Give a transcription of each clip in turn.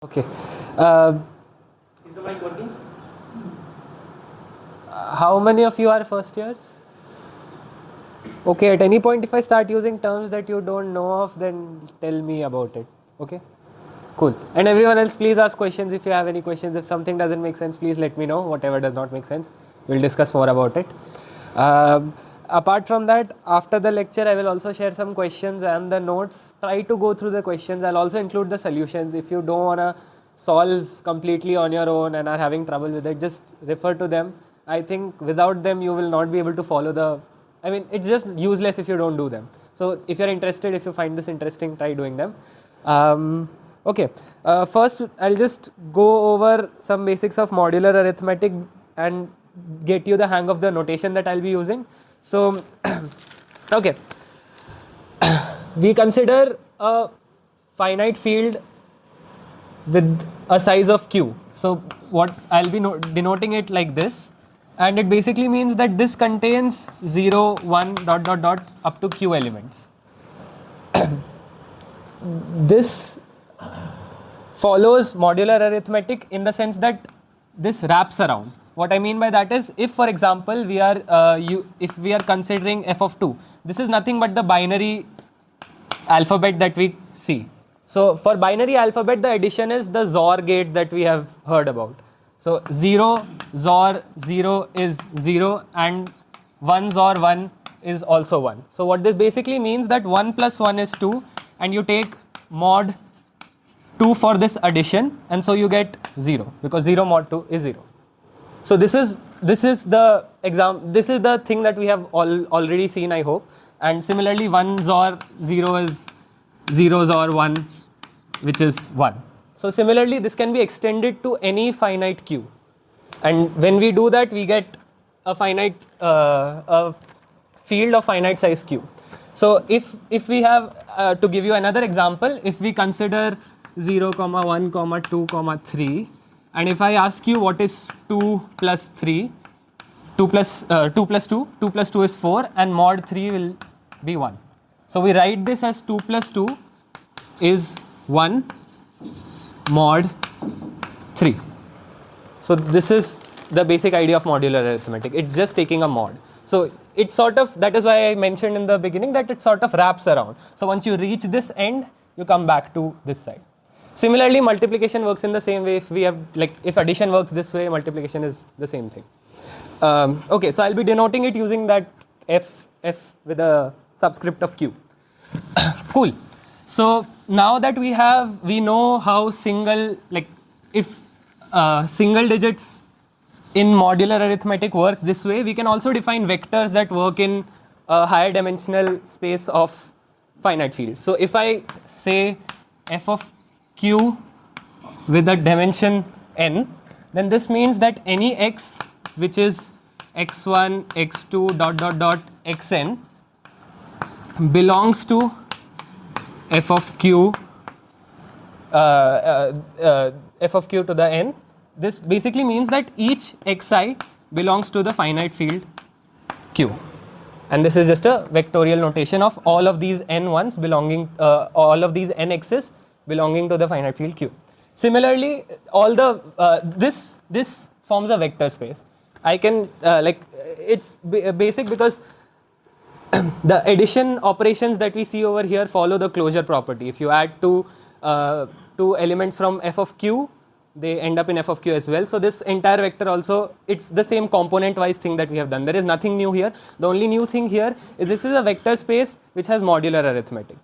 Okay. Is the mic working? How many of you are first years? Okay, at any point if I start using terms that you don't know of, then tell me about it. Okay? Cool. And everyone else, please ask questions if you have any questions. If something doesn't make sense, please let me know. Whatever does not make sense, we'll discuss more about it. Apart from that, after the lecture, I will also share some questions and the notes. Try to go through the questions. I'll also include the solutions. If you don't want to solve completely on your own and are having trouble with it, just refer to them. I think without them, you will not be able to follow the. I mean, it's just useless if you don't do them. So if you're interested, if you find this interesting, try doing them. Okay, first I'll just go over some basics of modular arithmetic and get you the hang of the notation that I'll be using. So, okay, we consider a finite field with a size of q. So what I'll be denoting it like this, and it basically means that this contains 0, 1, dot dot dot up to q elements. This follows modular arithmetic in the sense that this wraps around. What I mean by that is, if for example we are if we are considering f of 2, this is nothing but the binary alphabet that we see. So for binary alphabet, the addition is the XOR gate that we have heard about. So 0 XOR 0 is 0 and 1 XOR 1 is also 1. So what this basically means that 1 plus 1 is 2, and you take mod 2 for this addition, and so you get 0 because 0 mod 2 is 0. So this is the this is the thing that we have already seen, I hope. And similarly 1 XOR 0 is 0 XOR 1, which is 1. So similarly this can be extended to any finite q, and when we do that we get a finite a field of finite size q. So if we have to give you another example, if we consider 0, 1, 2, 3, and if I ask you what is 2 plus 3, 2 plus 2 plus 2, 2 plus 2 is 4, and mod 3 will be 1. So we write this as 2 plus 2 is 1 mod 3. So this is the basic idea of modular arithmetic. It's just taking a mod. So it's sort of, that is why I mentioned in the beginning that it sort of wraps around. So once you reach this end, you come back to this side. Similarly, multiplication works in the same way. If we have, like, if addition works this way, multiplication is the same thing. Okay, so I'll be denoting it using that f with a subscript of q. Cool. So now that we know how single, like, if single digits in modular arithmetic work this way, we can also define vectors that work in a higher dimensional space of finite fields. So if I say f of q with a dimension n, then this means that any x which is x1, x2, dot dot dot xn belongs to f of q f of q to the n. This basically means that each xi belongs to the finite field q, and this is just a vectorial notation of all of these n1s belonging all of these nx's belonging to the finite field q. Similarly, all the this forms a vector space. I can like, it's basic because the addition operations that we see over here follow the closure property. If you add two elements from f of q, they end up in f of q as well. So this entire vector also, it's the same component wise thing that we have done. There is nothing new here. The only new thing here is this is a vector space which has modular arithmetic.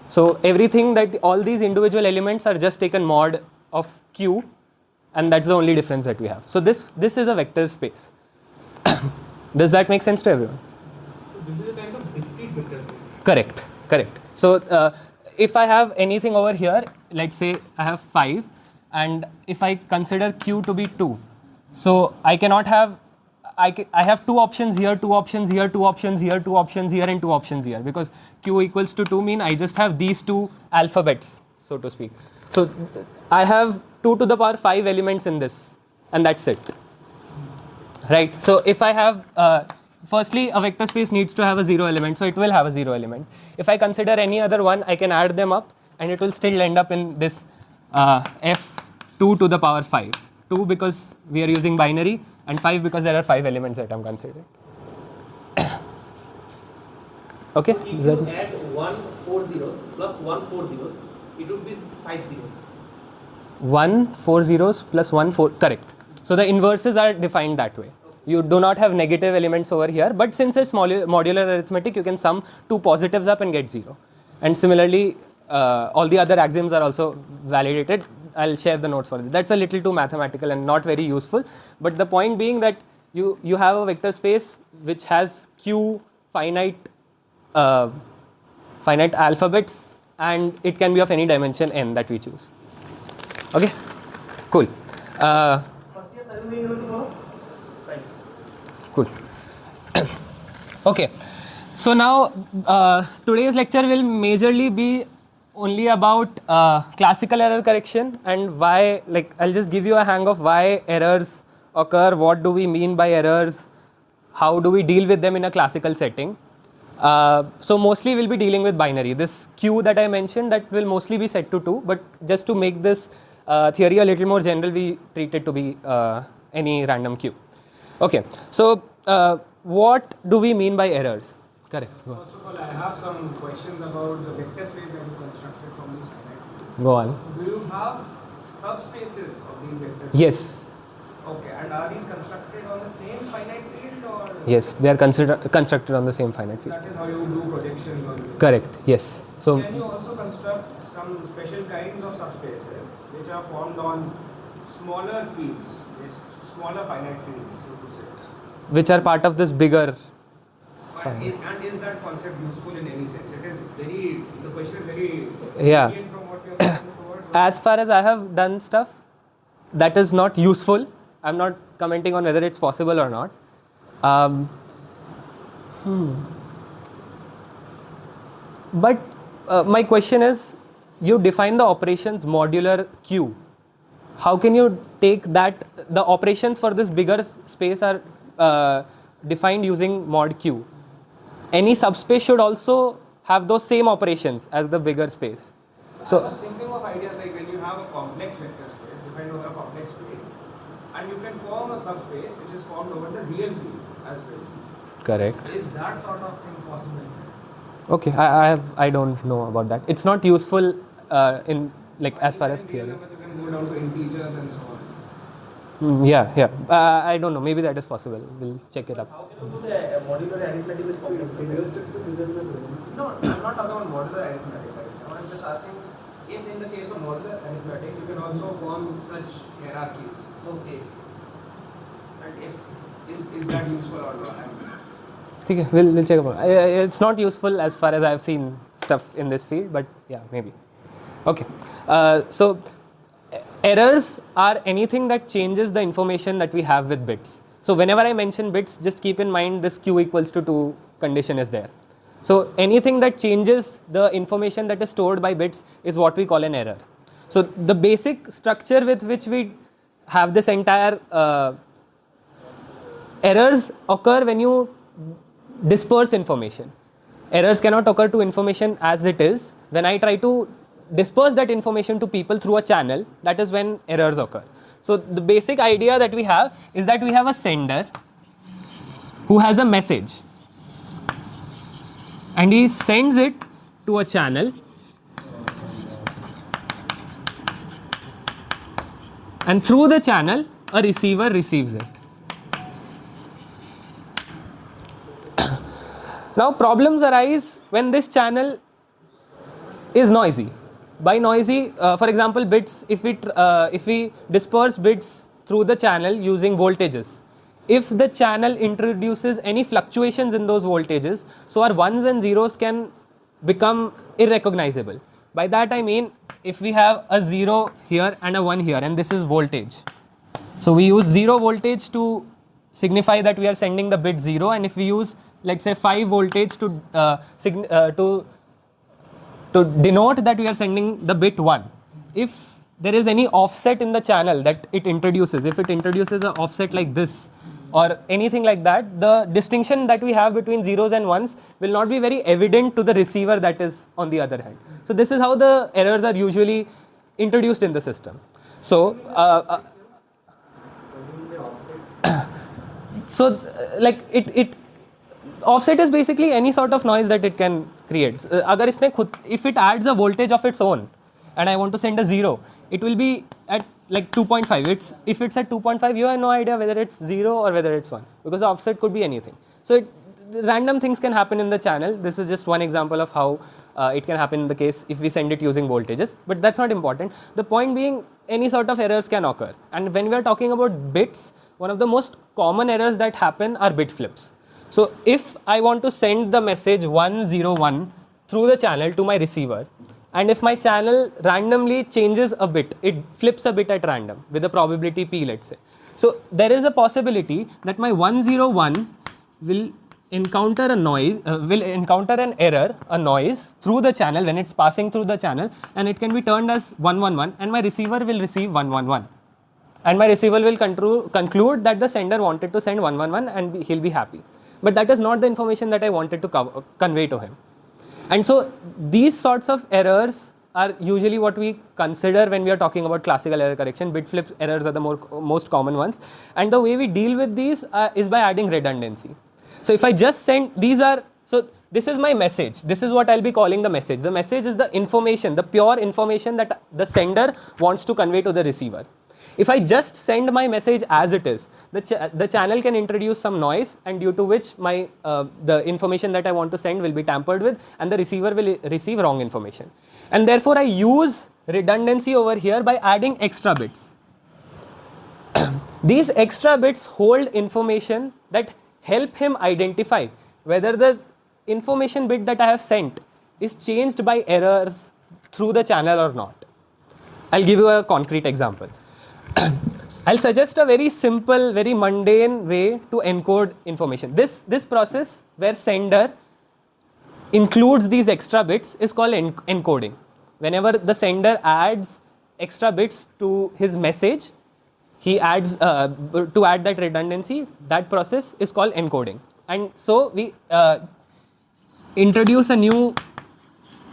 So everything, that all these individual elements are just taken mod of q, and that's the only difference that we have. So this is a vector space. Does that make sense to everyone? So this is a kind of discrete vector space. Correct. So if I have anything over here, let's say I have 5, and if I consider q to be 2, so I cannot have, I have 2 options here, 2 options here, 2 options here, 2 options here, and 2 options here, because q equals to 2 mean I just have these 2 alphabets, so to speak. So I have 2 to the power 5 elements in this, and that's it, right? So if I have firstly, a vector space needs to have a 0 element, so it will have a 0 element. If I consider any other one, I can add them up, and it will still end up in this f 2 to the power 5. 2 because we are using binary, and 5 because there are 5 elements that I'm considering. Okay? So if you add 1 4 zeros plus 1 4 zeros, it would be 5 zeros. 1 4 zeros plus 1 4, correct. So the inverses are defined that way. You do not have negative elements over here, but since it's modular arithmetic, you can sum two positives up and get 0. And similarly, all the other axioms are also validated. I'll share the notes for this. That's a little too mathematical and not very useful. But the point being that you have a vector space which has q finite alphabets, and it can be of any dimension n that we choose. Okay, cool. First year are you going tomorrow? Right. Cool. Okay, so now today's lecture will majorly be only about classical error correction and why, like, I'll just give you a hang of why errors occur, what do we mean by errors, how do we deal with them in a classical setting. So mostly we'll be dealing with binary. This q that I mentioned, that will mostly be set to 2, but just to make this theory a little more general, we treat it to be any random q. Okay, so what do we mean by errors? Correct. Go on. First of all, I have some questions about the vector space that you constructed from this finite. Go on. Do you have subspaces of these vector spaces? Yes. Okay, and are these constructed on the same finite field or? Yes, they are constructed on the same finite field. That is how you do projections on this. Correct. Yes. So Can you also construct some special kinds of subspaces which are formed on smaller fields, smaller finite fields, so to say? which are part of this bigger. And is that concept useful in any sense? It is very, the question is very Yeah. deviant from what you are talking towards. As far as I have done stuff, that is not useful. I'm not commenting on whether it's possible or not. But my question is, you define the operations modular Q. How can you take that, the operations for this bigger space are defined using mod Q. Any subspace should also have those same operations as the bigger space. I So was thinking of ideas like when you have a complex vector space defined over a complex field, and you can form a subspace which is formed over the real field as well. correct. Is that sort of thing possible? Okay, I don't know about that. It's not useful in like as far as Real theory. numbers, you can go down to integers and so on. Yeah. I don't know. Maybe that is possible. We'll check it up. How can you do the modular arithmetic with complex figures? No, I'm not talking about modular arithmetic right now. I'm just asking if in the case of modular arithmetic you can also form such hierarchies. Okay. And if is that useful or not? Okay, we'll check about it. It's not useful as far as I've seen stuff in this field, but yeah, maybe. Okay, so errors are anything that changes the information that we have with bits. So whenever I mention bits, just keep in mind this q equals to 2 condition is there. So anything that changes the information that is stored by bits is what we call an error. So the basic structure with which we have this entire errors occur when you disperse information. Errors cannot occur to information as it is. When I try to disperse that information to people through a channel, that is when errors occur. So the basic idea that we have is that we have a sender who has a message and he sends it to a channel, and through the channel a receiver receives it. Now problems arise when this channel is noisy. By noisy, for example, bits, if we disperse bits through the channel using voltages, if the channel introduces any fluctuations in those voltages, so our ones and zeros can become irrecognizable. By that I mean, if we have a 0 here and a 1 here, and this is voltage, so we use 0 voltage to signify that we are sending the bit 0, and if we use, let's say, 5 voltage to denote that we are sending the bit 1. If there is any offset in the channel that it introduces, if it introduces an offset like this or anything like that, the distinction that we have between zeros and ones will not be very evident to the receiver that is on the other hand. So this is how the errors are usually introduced in the system. So, like it offset is basically any sort of noise that it can create. अगर इसने खुद, if it adds a voltage of its own, and I want to send a 0, it will be at like 2.5. If it's at 2.5, you have no idea whether it's 0 or whether it's 1, because the offset could be anything. So random things can happen in the channel. This is just one example of how it can happen in the case if we send it using voltages, but that's not important. The point being, any sort of errors can occur, and when we are talking about bits, one of the most common errors that happen are bit flips. So if I want to send the message 101 through the channel to my receiver, and if my channel randomly changes a bit, it flips a bit at random with a probability p, let's say. So there is a possibility that my 101 will encounter a noise, will encounter an error, a noise through the channel when it's passing through the channel, and it can be turned as 111, and my receiver will receive 111. And my receiver will conclude that the sender wanted to send 111 and he'll be happy. But that is not the information that I wanted to convey to him. And so these sorts of errors are usually what we consider when we are talking about classical error correction. Bit flip errors are the most common ones. And the way we deal with these is by adding redundancy. So if I just send, so this is my message. This is what I'll be calling the message. The message is the information, the pure information that the sender wants to convey to the receiver. If I just send my message as it is, the channel can introduce some noise, and due to which the information that I want to send will be tampered with, and the receiver will receive wrong information. And therefore I use redundancy over here by adding extra bits. These extra bits hold information that help him identify whether the information bit that I have sent is changed by errors through the channel or not. I'll give you a concrete example. I'll suggest a very simple, very mundane way to encode information. This process where sender includes these extra bits is called encoding. Whenever the sender adds extra bits to his message, he adds to add that redundancy. That process is called encoding. And so we introduce a new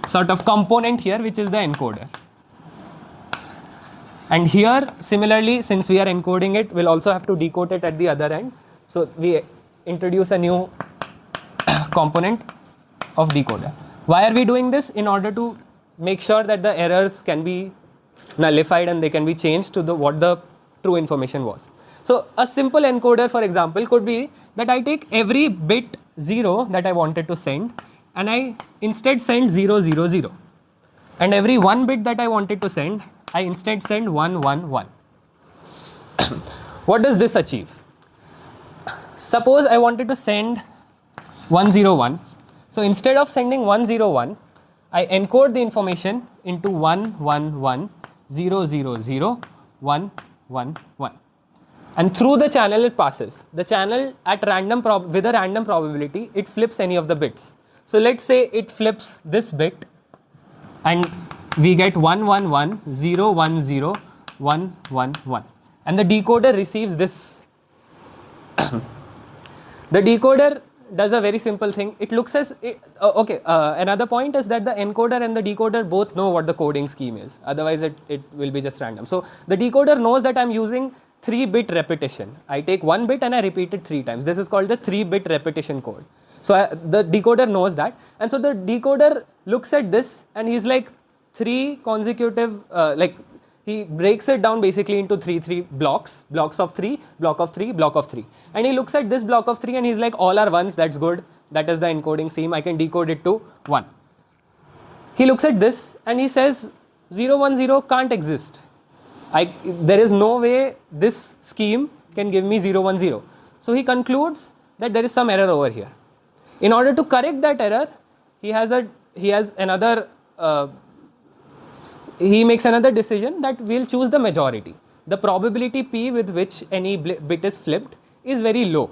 sort of component here, which is the encoder. And here, similarly, since we are encoding it, we'll also have to decode it at the other end. So we introduce a new component of decoder. Why are we doing this? In order to make sure that the errors can be nullified and they can be changed to what the true information was. So a simple encoder, for example, could be that I take every bit 0 that I wanted to send, and I instead send 0, 0, 0. And every one bit that I wanted to send, I instead send 1, 1, 1. What does this achieve? Suppose I wanted to send 101. So instead of sending 101, I encode the information into 1, 1, 1, 0, 0, 0, 1, 1, 1. And through the channel it passes. The channel at random with a random probability, it flips any of the bits. So let's say it flips this bit, and we get 1, 1, 1, 0, 1, 0, 1, 1, 1. And the decoder receives this. The decoder does a very simple thing. It looks as, another point is that the encoder and the decoder both know what the coding scheme is. Otherwise it will be just random. So the decoder knows that I'm using 3-bit repetition. I take one bit and I repeat it 3 times. This is called the 3-bit repetition code. So the decoder knows that. And so the decoder looks at this and he's like, 3 consecutive, he breaks it down basically into 3 blocks of 3, block of 3, block of 3. And he looks at this block of 3 and he's like, all are ones, that's good. That is the encoding scheme, I can decode it to 1. He looks at this and he says, 0, 1, 0 can't exist. There is no way this scheme can give me 0, 1, 0. So he concludes that there is some error over here. In order to correct that error, he makes another decision that we'll choose the majority. The probability p with which any bit is flipped is very low.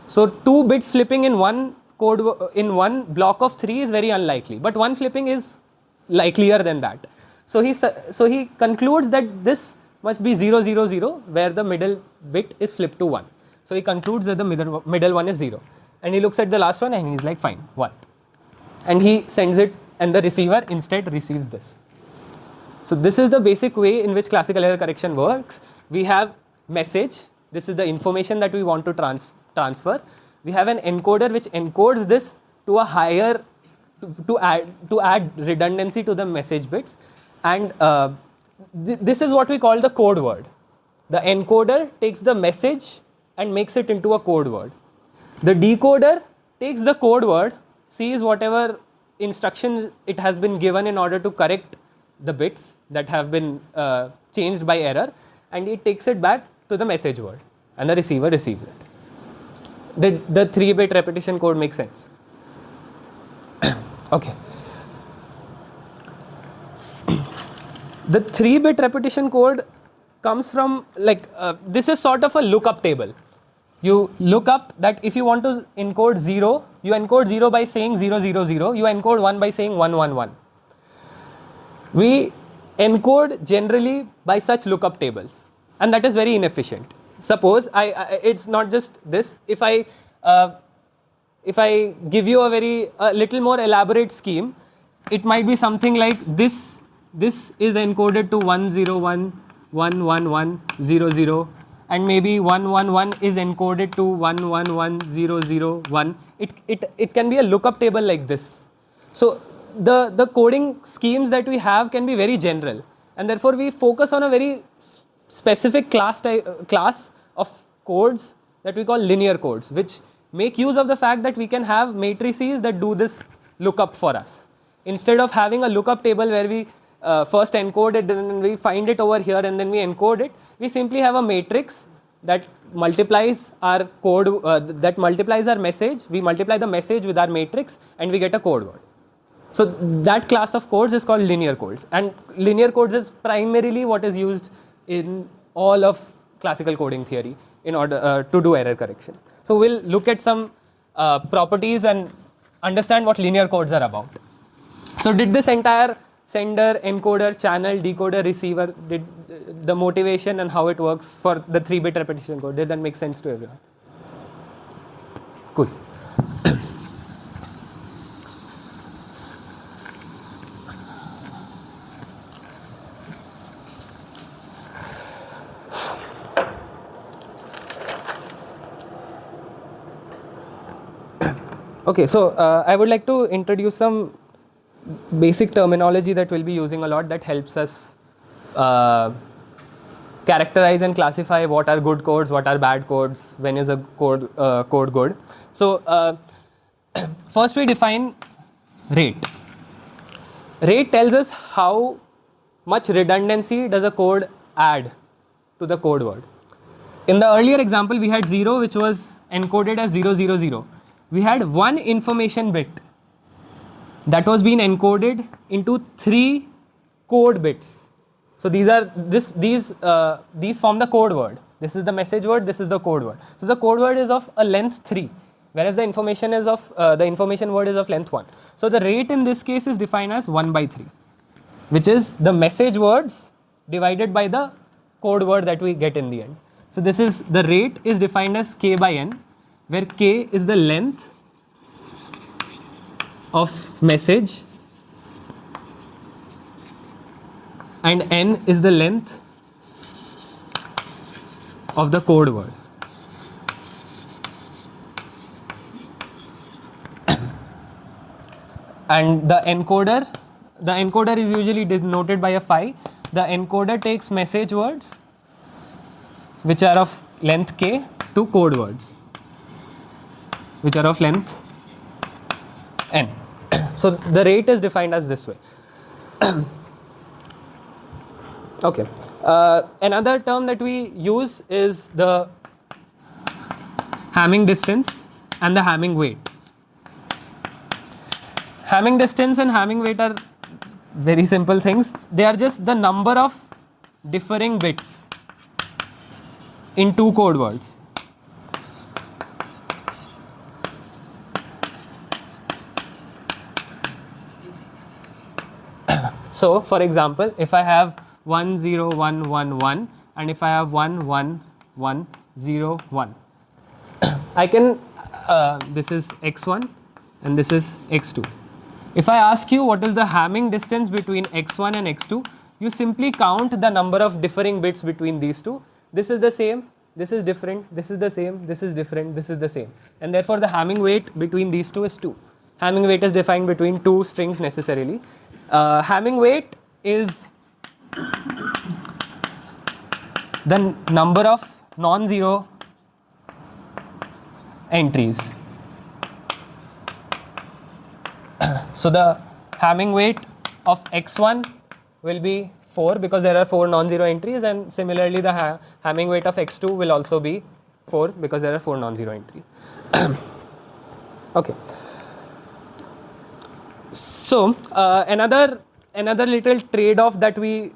So 2 bits flipping in one block of 3 is very unlikely, but 1 flipping is likelier than that. So he concludes that this must be 0, 0, 0, where the middle bit is flipped to 1. So he concludes that the middle one is 0. And he looks at the last one and he's like, fine, 1. And he sends it, and the receiver instead receives this. So this is the basic way in which classical error correction works. We have message. This is the information that we want to transfer. We have an encoder which encodes this to a higher to add redundancy to the message bits, and this is what we call the code word. The encoder takes the message and makes it into a code word. The decoder takes the code word, sees whatever instructions it has been given in order to correct the bits that have been changed by error, and it takes it back to the message word, and the receiver receives it. The 3-bit repetition code makes sense. Okay. The 3-bit repetition code comes from this is sort of a lookup table. You look up that if you want to encode 0, you encode 0 by saying 0, 0, 0. You encode 1 by saying 1, 1, 1. We encode generally by such lookup tables, and that is very inefficient. Suppose it's not just this. If I give you a little more elaborate scheme, it might be something like this. This is encoded to 1, 0, 1, 1, 1, 1, 0, 0, and maybe 1, 1, 1 is encoded to 1, 1, 1, 0, 0, 1. It can be a lookup table like this. So the coding schemes that we have can be very general, and therefore we focus on a very specific class of codes that we call linear codes, which make use of the fact that we can have matrices that do this lookup for us. Instead of having a lookup table where we first encode it, then we find it over here, and then we encode it, we simply have a matrix that multiplies our code, that multiplies our message. We multiply the message with our matrix, and we get a code word. So that class of codes is called linear codes, and linear codes is primarily what is used in all of classical coding theory in order to do error correction. So we'll look at some properties and understand what linear codes are about. So did this entire sender, encoder, channel, decoder, receiver, did the motivation and how it works for the 3-bit repetition code, did that make sense to everyone? Cool. Okay, so I would like to introduce some basic terminology that we'll be using a lot that helps us characterize and classify what are good codes, what are bad codes, when is a code good. So first we define rate. Rate tells us how much redundancy does a code add to the code word. In the earlier example, we had 0, which was encoded as 0, 0, 0. We had one information bit that was being encoded into 3 code bits. So these form the code word. This is the message word, this is the code word. So the code word is of a length 3, whereas the information word is of length 1. So the rate in this case is defined as 1 by 3, which is the message words divided by the code word that we get in the end. So this is the rate is defined as k by n, where k is the length of message and n is the length of the code word. And the encoder is usually denoted by a phi. The encoder takes message words which are of length k to code words which are of length n. So the rate is defined as this way. Okay. Another term that we use is the Hamming distance and the Hamming weight. Hamming distance and Hamming weight are very simple things. They are just the number of differing bits in 2 code words. So for example, if I have 1 0 1 1 1 and if I have 1 1 1 0 1, I can this is x1 and this is x2. If I ask you what is the Hamming distance between x1 and x2, you simply count the number of differing bits between these two. This is the same, this is different, this is the same, this is different, this is the same. And therefore the Hamming weight between these two is 2. Hamming weight is defined between two strings necessarily. Hamming weight is the number of non-zero entries. So the Hamming weight of x1 will be 4 because there are 4 non-zero entries, and similarly the Hamming weight of x2 will also be 4 because there are 4 non-zero entries. Okay. So another little trade-off that the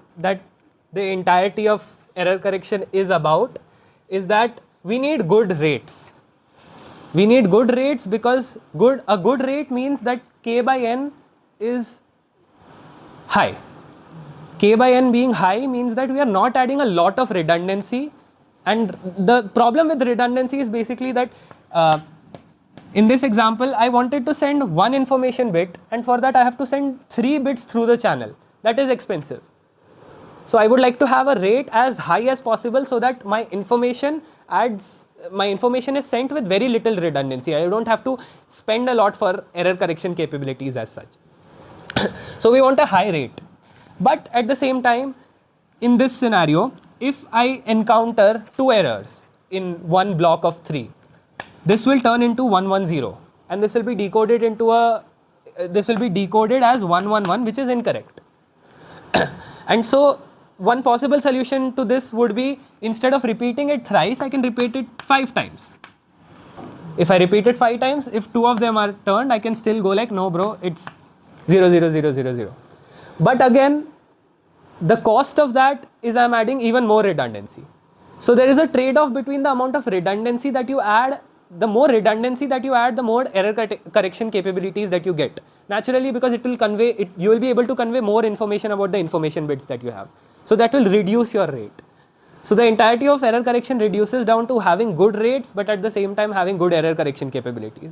entirety of error correction is about is that we need good rates. We need good rates because a good rate means that k by n is high. K by n being high means that we are not adding a lot of redundancy, and the problem with redundancy is basically that in this example I wanted to send one information bit, and for that I have to send 3 bits through the channel. That is expensive. So I would like to have a rate as high as possible so that my information is sent with very little redundancy. I don't have to spend a lot for error correction capabilities as such. So we want a high rate. But at the same time, in this scenario, if I encounter 2 errors in one block of 3, this will turn into 110, and this will be decoded as 111, which is incorrect. And so one possible solution to this would be, instead of repeating it thrice, I can repeat it 5 times. If I repeat it 5 times, if 2 of them are turned, I can still go like, no bro, it's 0, 0, 0, 0, 0. But again, the cost of that is I'm adding even more redundancy. So there is a trade-off between the amount of redundancy that you add. The more redundancy that you add, the more error correction capabilities that you get. Naturally, because you will be able to convey more information about the information bits that you have. So that will reduce your rate. So the entirety of error correction reduces down to having good rates, but at the same time having good error correction capabilities.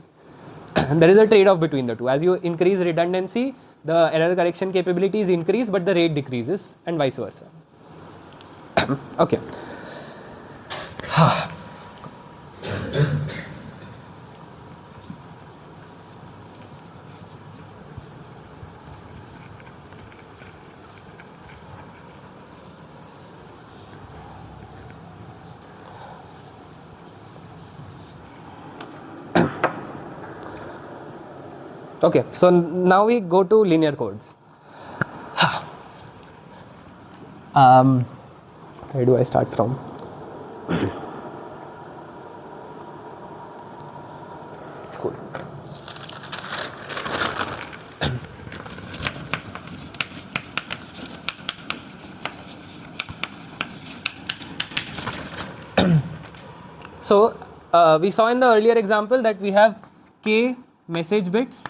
There is a trade-off between the two. As you increase redundancy, the error correction capabilities increase, but the rate decreases, and vice versa. Okay. Okay, so now we go to linear codes. Where do I start from? Cool. So we saw in the earlier example that we have k message bits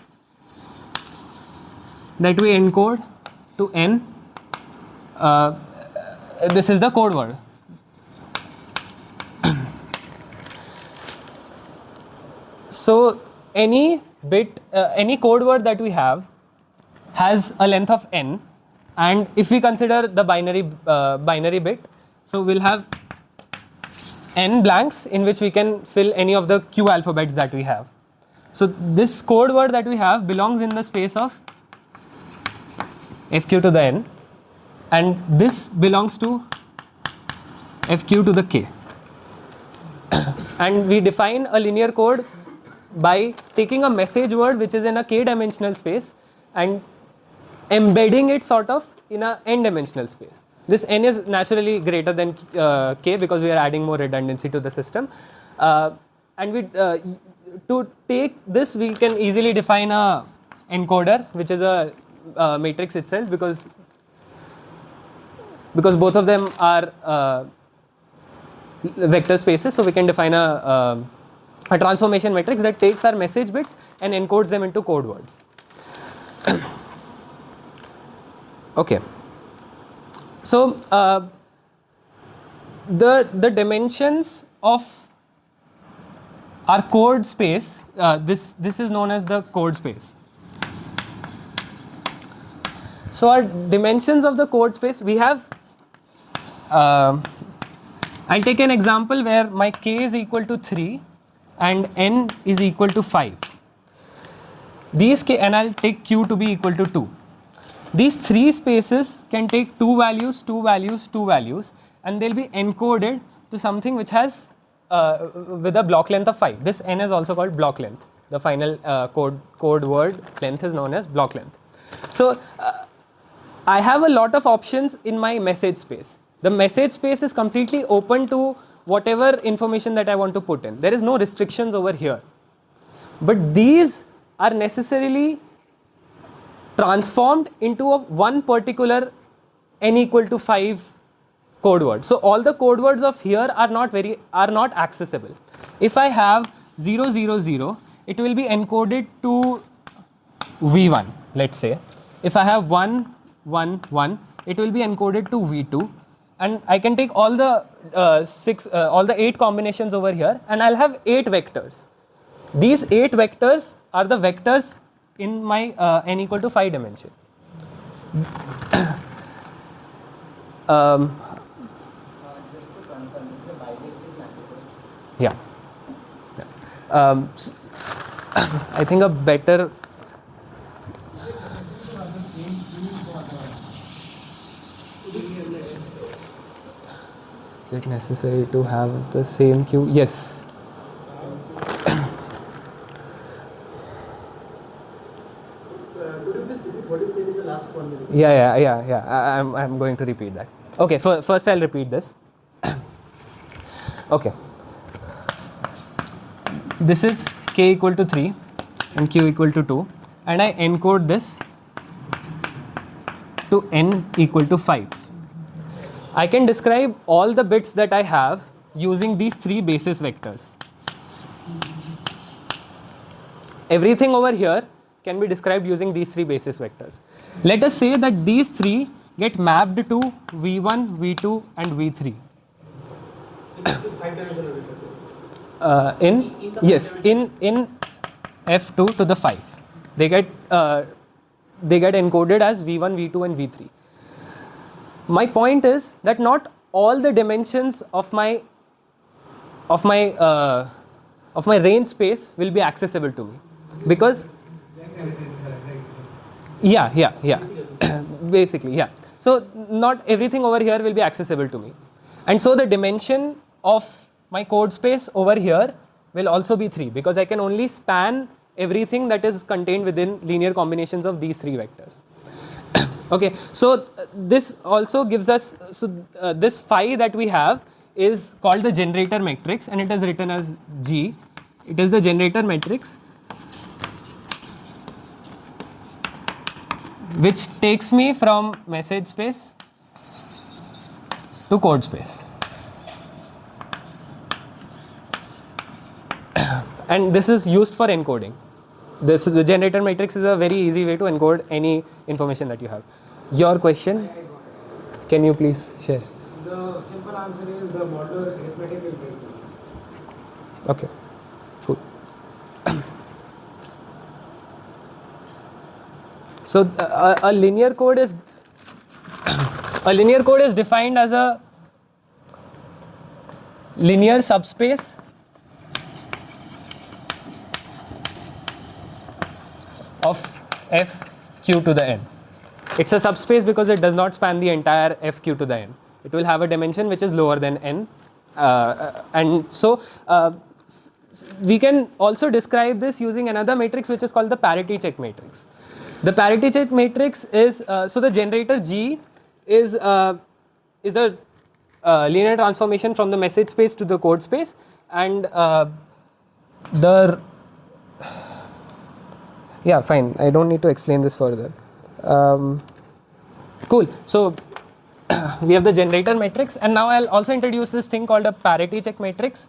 that we encode to n. This is the code word. So any bit, any code word that we have has a length of n, and if we consider the binary bit, so we'll have n blanks in which we can fill any of the q alphabets that we have. So this code word that we have belongs in the space of fq to the n, and this belongs to fq to the k. And we define a linear code by taking a message word which is in a k dimensional space and embedding it sort of in a n dimensional space. This n is naturally greater than k because we are adding more redundancy to the system. And to take this, we can easily define a encoder, which is a matrix itself, because both of them are vector spaces. So we can define a transformation matrix that takes our message bits and encodes them into code words. Okay. So the dimensions of our code space, this is known as the code space. So our dimensions of the code space, we have, I'll take an example where my k is equal to 3 and n is equal to 5. These k, and I'll take q to be equal to 2. These three spaces can take two values, two values, two values, and they'll be encoded to something which has with a block length of 5. This n is also called block length. The final code word length is known as block length. So I have a lot of options in my message space. The message space is completely open to whatever information that I want to put in. There is no restrictions over here. But these are necessarily transformed into one particular n equal to 5 code word. So all the code words of here are not accessible. If I have 0, 0, 0, it will be encoded to v1, let's say. If I have 1, 1, 1, it will be encoded to v2, and I can take all the all the 8 combinations over here, and I'll have 8 vectors. These 8 vectors are the vectors in my n equal to 5 dimension. Just to confirm, this is a bijective multiple. Yeah. I think a better. Is it necessary to have the same queue? Yes. Could you please repeat what you said in the last 1 minute? Yeah. I'm going to repeat that. Okay, first I'll repeat this. Okay. This is k equal to 3 and q equal to 2, and I encode this to n equal to 5. I can describe all the bits that I have using these 3 basis vectors. Everything over here can be described using these 3 basis vectors. Let us say that these 3 get mapped to v1, v2 and v3. In 5-dimensional vector space. In f2 to the 5, they get encoded as v1, v2 and v3. My point is that not all the dimensions of my range space will be accessible to me, because basically, yeah. So not everything over here will be accessible to me, and so the dimension of my code space over here will also be 3, because I can only span everything that is contained within linear combinations of these 3 vectors. Okay, so this also gives us, this phi that we have is called the generator matrix, and it is written as G. It is the generator matrix which takes me from message space to code space. And this is used for encoding. The generator matrix is a very easy way to encode any information that you have. Your question, can you please share? The simple answer is the modular arithmetic will break. Okay, cool. So a linear code is defined as a linear subspace of f q to the n. It's a subspace because it does not span the entire f q to the n. It will have a dimension which is lower than n, and so we can also describe this using another matrix which is called the parity check matrix. The parity check matrix is so the generator G is the linear transformation from the message space to the code space, and yeah, fine. I don't need to explain this further. Cool. So we have the generator matrix, and now I'll also introduce this thing called a parity check matrix,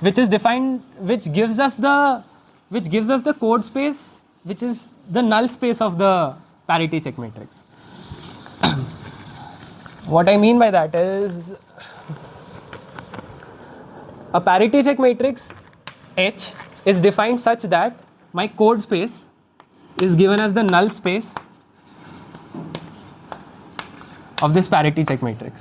which is defined, which gives us the code space, which is the null space of the parity check matrix. What I mean by that is a parity check matrix H is defined such that my code space is given as the null space of this parity check matrix.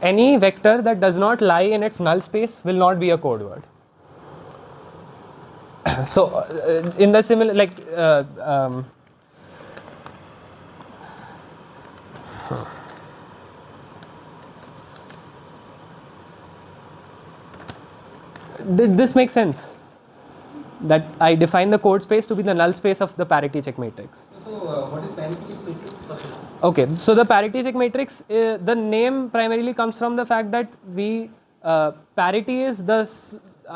Any vector that does not lie in its null space will not be a code word. So in the similar, like did this make sense? That I define the code space to be the null space of the parity check matrix. So what is parity check matrix? Okay, so the parity check matrix, the name primarily comes from the fact that parity is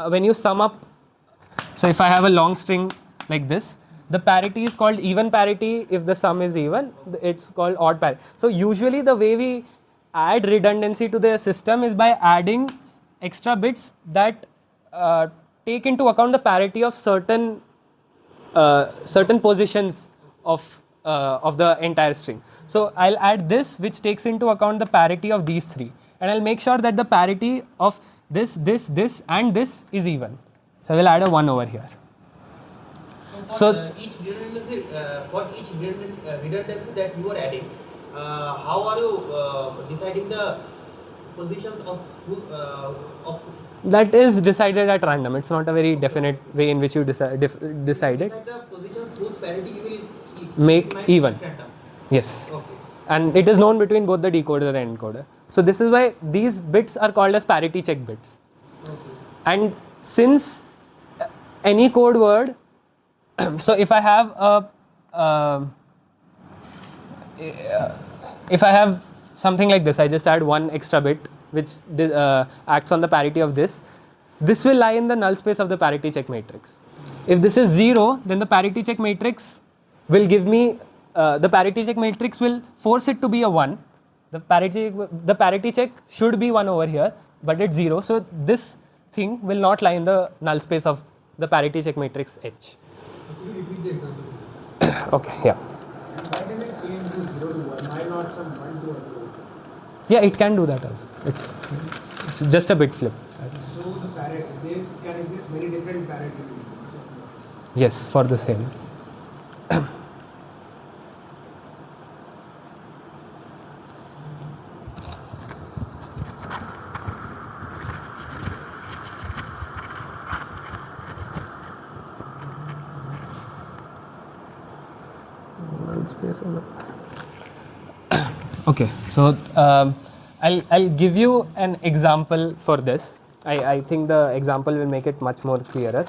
when you sum up. So if I have a long string like this, the parity is called even parity. If the sum is even, it's called odd parity. So usually the way we add redundancy to the system is by adding extra bits that take into account the parity of certain positions of the entire string. So I'll add this, which takes into account the parity of these three, and I'll make sure that the parity of this, and this is even. So I will add a 1 over here. So each redundancy, redundancy that you are adding, how are you deciding the positions of that is decided at random. It's not a very definite way in which you decide it. Decide the positions whose parity you will Make even. Random. Yes. Okay. And it is known between both the decoder and encoder. So this is why these bits are called as parity check bits. Okay. And since any code word, so if I have something like this, I just add one extra bit which acts on the parity of this. This will lie in the null space of the parity check matrix. If this is 0, then the parity check matrix will give me, the parity check matrix will force it to be a 1. The parity check should be 1 over here, but it's 0. So this thing will not lie in the null space of the parity check matrix H. Can you repeat the example? Okay, yeah. And why does it change to 0 to 1? Why not some 1 to a 0? Yeah, it can do that also. It's just a bit flip. So the parity, there can exist many different parity. Yes, for the same. Okay, so I'll give you an example for this. I think the example will make it much more clearer.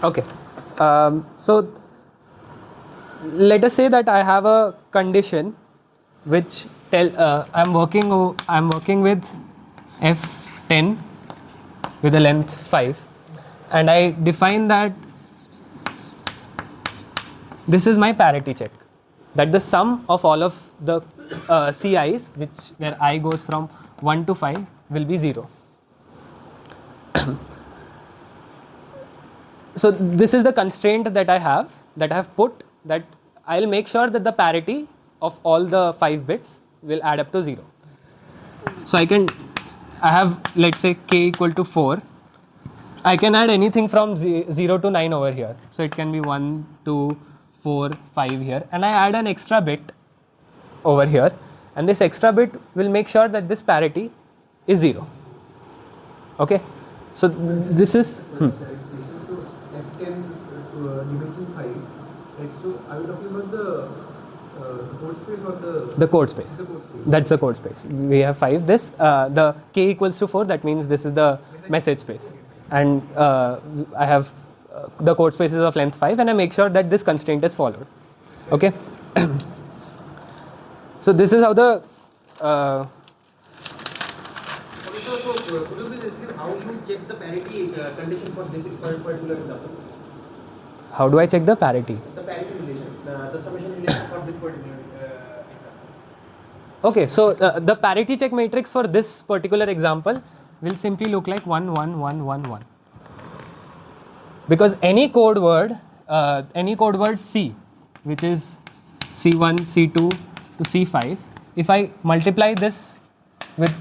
Okay, so let us say that I have a condition which I'm working with f10 with a length 5, and I define that this is my parity check, that the sum of all of the CIs, where I goes from 1 to 5, will be 0. So this is the constraint that I have put, that I'll make sure that the parity of all the 5 bits will add up to 0. So I have, let's say, k equal to 4. I can add anything from 0 to 9 over here. So it can be 1, 2, 4, 5 here, and I add an extra bit over here, and this extra bit will make sure that this parity is 0. Okay, so this is So f10 dimension 5, right? So are we talking about the code space or the code space. The code space. That's the code space. We have 5. This the k equals to 4. That means this is the message space, and I have the code space is of length 5, and I make sure that this constraint is followed. Okay. So this is how the So could you please explain how you check the parity condition for this particular example? how do I check the parity? The parity relation, the summation relation for this particular example. Okay, so the parity check matrix for this particular example will simply look like 1, 1, 1, 1, 1. Because any code word C, which is C1, C2 to C5, if I multiply this with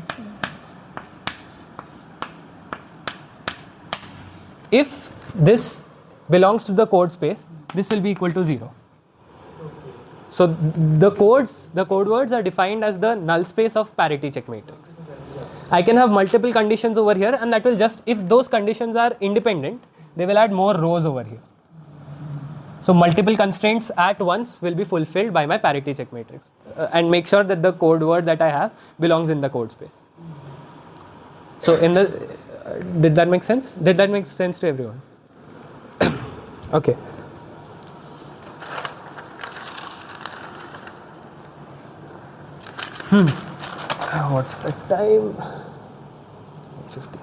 if this belongs to the code space, this will be equal to 0. So the code words are defined as the null space of parity check matrix. I can have multiple conditions over here, and that will just, if those conditions are independent, they will add more rows over here. So multiple constraints at once will be fulfilled by my parity check matrix, and make sure that the code word that I have belongs in the code space. So in the did that make sense? Did that make sense to everyone? Okay. What's the time? 50.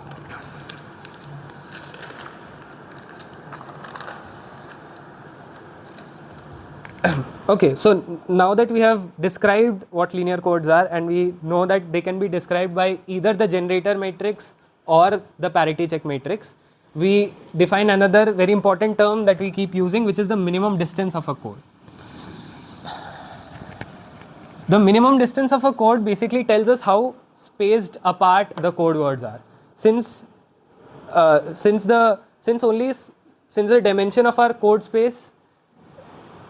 Okay, so now that we have described what linear codes are, and we know that they can be described by either the generator matrix or the parity check matrix, we define another very important term that we keep using, which is the minimum distance of a code. The minimum distance of a code basically tells us how spaced apart the code words are. Since the dimension of our code space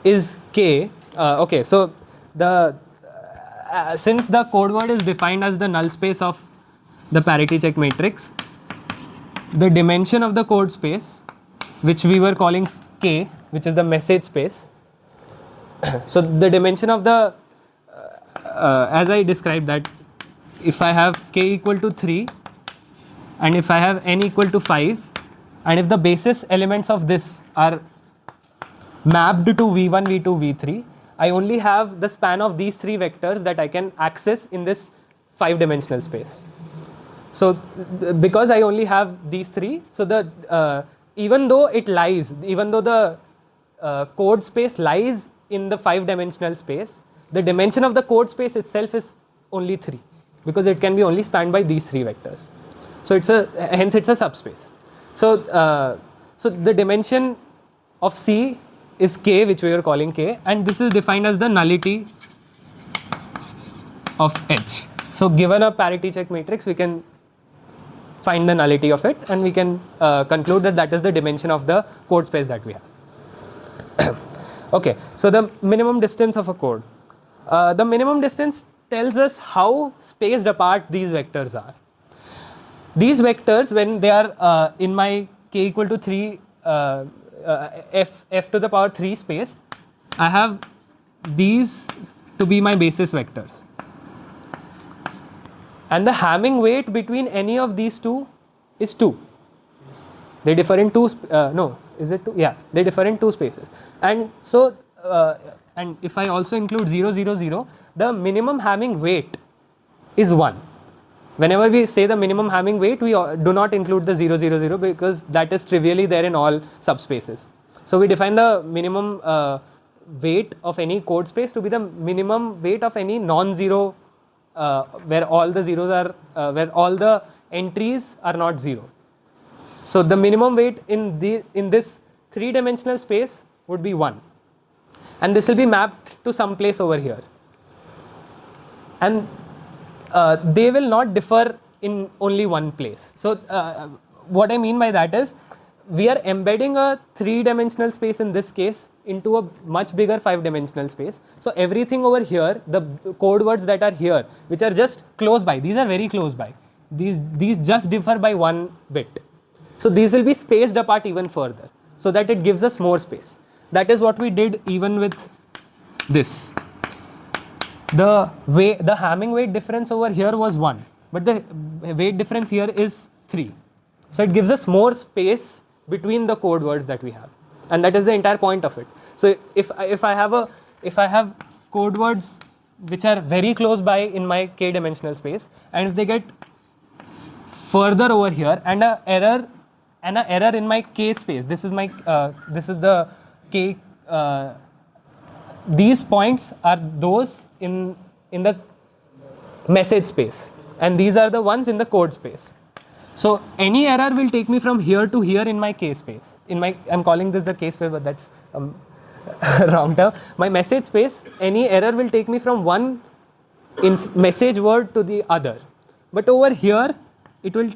is k, okay, so the since the code word is defined as the null space of the parity check matrix, the dimension of the code space, which we were calling k, which is the message space, so the dimension of the as I described that, if I have k equal to 3 and if I have n equal to 5, and if the basis elements of this are mapped to v1, v2, v3, I only have the span of these 3 vectors that I can access in this 5-dimensional space. So because I only have these 3, so the even though the code space lies in the 5-dimensional space, the dimension of the code space itself is only 3, because it can be only spanned by these 3 vectors. So hence it's a subspace. So the dimension of C is k, which we are calling k, and this is defined as the nullity of H. So given a parity check matrix, we can find the nullity of it, and we can conclude that that is the dimension of the code space that we have. Okay, so the minimum distance of a code. The minimum distance tells us how spaced apart these vectors are. These vectors, when they are in my k equal to 3 f to the power 3 space, I have these to be my basis vectors, and the Hamming weight between any of these two is 2. They differ in two is it 2? Yeah, they differ in 2 spaces. And so and if I also include 0, 0, 0, the minimum Hamming weight is 1. Whenever we say the minimum Hamming weight, we do not include the 0, 0, 0, because that is trivially there in all subspaces. So we define the minimum weight of any code space to be the minimum weight of any non-zero, where all the zeros are, where all the entries are not 0. So the minimum weight in this 3-dimensional space would be 1, and this will be mapped to some place over here, and they will not differ in only one place. So what I mean by that is, we are embedding a 3-dimensional space in this case into a much bigger 5-dimensional space. So everything over here, the code words that are here, which are just close by, these are very close by, these just differ by 1 bit. So these will be spaced apart even further, so that it gives us more space. That is what we did even with this. The Hamming weight difference over here was 1, but the weight difference here is 3. So it gives us more space between the code words that we have, and that is the entire point of it. So if I have code words which are very close by in my k-dimensional space, and if they get further over here, and an error in my k space, this is the k. These points are those in the message space, and these are the ones in the code space. So any error will take me from here to here in my k space. I'm calling this the k space, but that's wrong term. My message space, any error will take me from one message word to the other. But over here, it will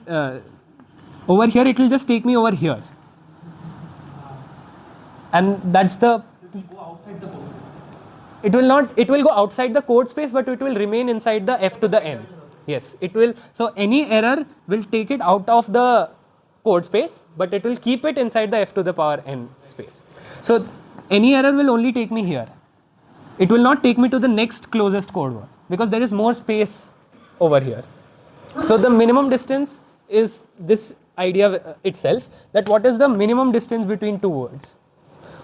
just take me over here. and that's the. It will go outside the code space. It will not. It will go outside the code space, but it will remain inside the f to the n. Yes, it will. So any error will take it out of the code space, but it will keep it inside the f to the power n space. So any error will only take me here. It will not take me to the next closest code word because there is more space over here. So the minimum distance is this idea itself, that what is the minimum distance between two words.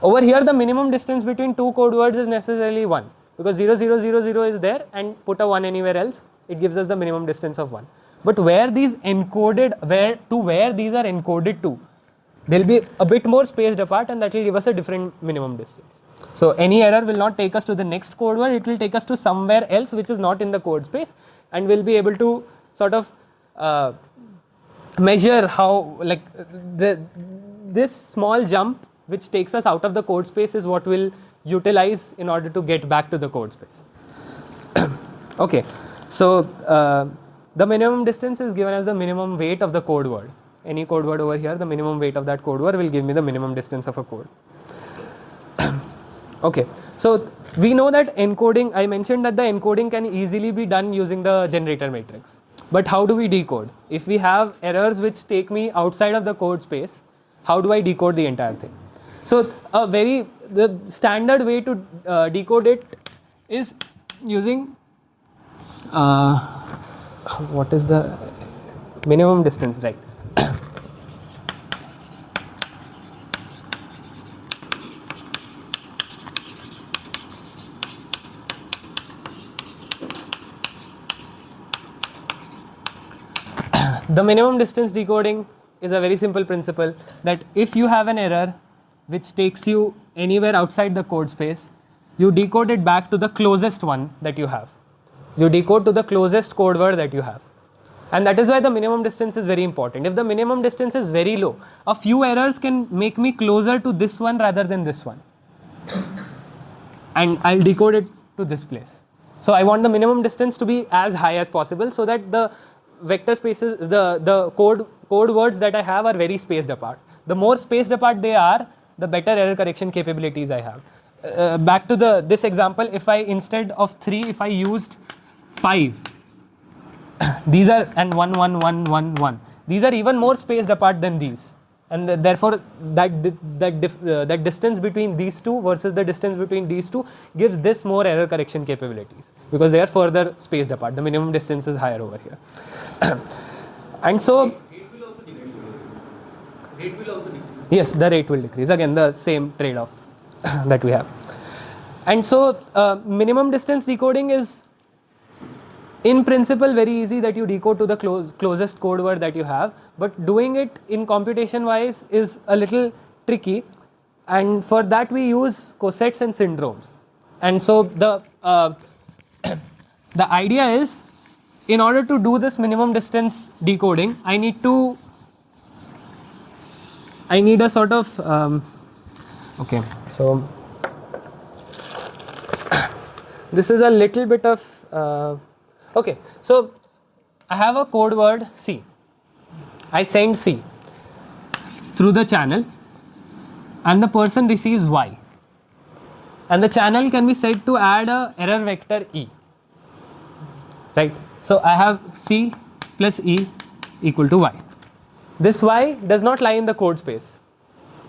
Over here the minimum distance between two code words is necessarily 1 because 0 0 0 0 is there, and put a 1 anywhere else, it gives us the minimum distance of 1. But where these encoded, where these are encoded to, they'll be a bit more spaced apart, and that will give us a different minimum distance. So any error will not take us to the next code word, it will take us to somewhere else which is not in the code space, and we'll be able to sort of measure how, like, this small jump which takes us out of the code space is what we'll utilize in order to get back to the code space. Okay, so the minimum distance is given as the minimum weight of the code word. Any code word over here, the minimum weight of that code word will give me the minimum distance of a code. Okay, so we know that encoding, I mentioned that the encoding can easily be done using the generator matrix. But how do we decode? If we have errors which take me outside of the code space, how do I decode the entire thing? So the standard way to decode it is using what is the minimum distance, right? The minimum distance decoding is a very simple principle, that if you have an error which takes you anywhere outside the code space, you decode it back to the closest one that you have. You decode to the closest code word that you have. And that is why the minimum distance is very important. If the minimum distance is very low, a few errors can make me closer to this one rather than this one. And I'll decode it to this place. So I want the minimum distance to be as high as possible so that the vector spaces, the code words that I have are very spaced apart. The more spaced apart they are, the better error correction capabilities I have. Back to this example, if I, instead of 3, if I used 5, these are, and 1 1 1 1 1, these are even more spaced apart than these, and therefore that distance between these two versus the distance between these two gives this more error correction capabilities because they are further spaced apart. The minimum distance is higher over here. And so Rate will also decrease. Rate will also decrease. yes, the rate will decrease. Again, the same trade-off that we have. And so minimum distance decoding is in principle very easy, that you decode to the closest code word that you have, but doing it in computation wise is a little tricky, and for that we use cosets and syndromes. And so the idea is, in order to do this minimum distance decoding, I need a sort of okay, so this is a little bit of okay, so I have a code word C. I send C through the channel, and the person receives Y, and the channel can be said to add a error vector E, right? So I have C plus E equal to Y. This Y does not lie in the code space,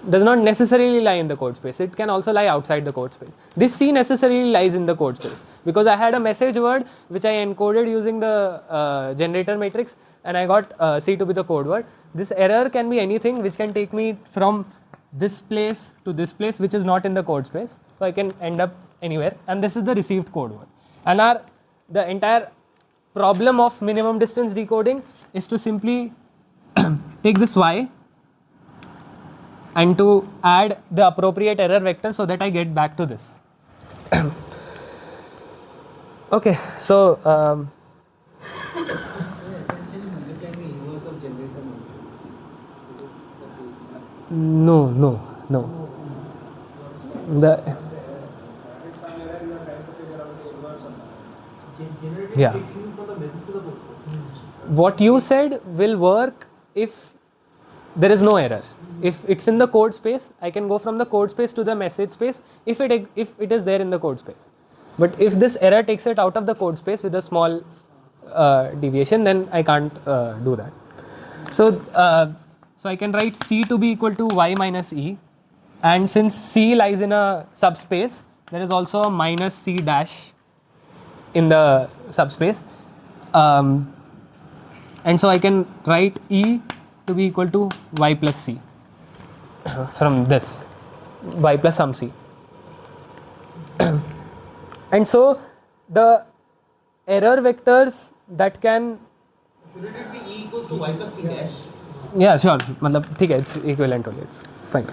does not necessarily lie in the code space. It can also lie outside the code space. This C necessarily lies in the code space because I had a message word which I encoded using the generator matrix, and I got C to be the code word. This error can be anything which can take me from this place to this place which is not in the code space. So I can end up anywhere, and this is the received code word. And the entire problem of minimum distance decoding is to simply take this Y and to add the appropriate error vector so that I get back to this. Okay, so Essentially mimicking the inverse of generator matrix. Is it the case? no. It's some error you are trying to figure out the inverse of that. Generator Yeah. taking from the message to the code space. What you said will work if there is no error. If it's in the code space, I can go from the code space to the message space if it is there in the code space. But if this error takes it out of the code space with a small deviation, then I can't do that. So so I can write C to be equal to y minus e, and since C lies in a subspace, there is also a minus C dash in the subspace, and so I can write E to be equal to y plus C from this, y plus some C. And so the error vectors that can, Shouldn't it be E equals to y plus C dash? yeah, sure, matlab, theek hai, it's equivalent only, it's fine.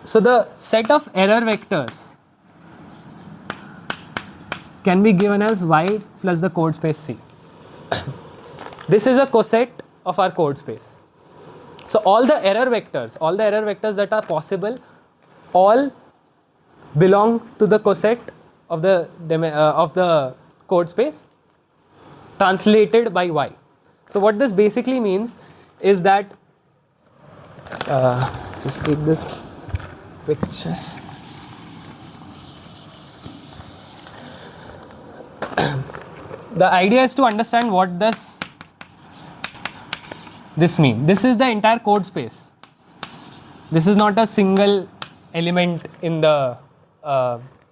So the set of error vectors can be given as y plus the code space C. This is a coset of our code space. So all the error vectors that are possible, all belong to the coset of the code space translated by y. So what this basically means is that, just take this picture. The idea is to understand what does this mean. This is the entire code space. This is not a single element in the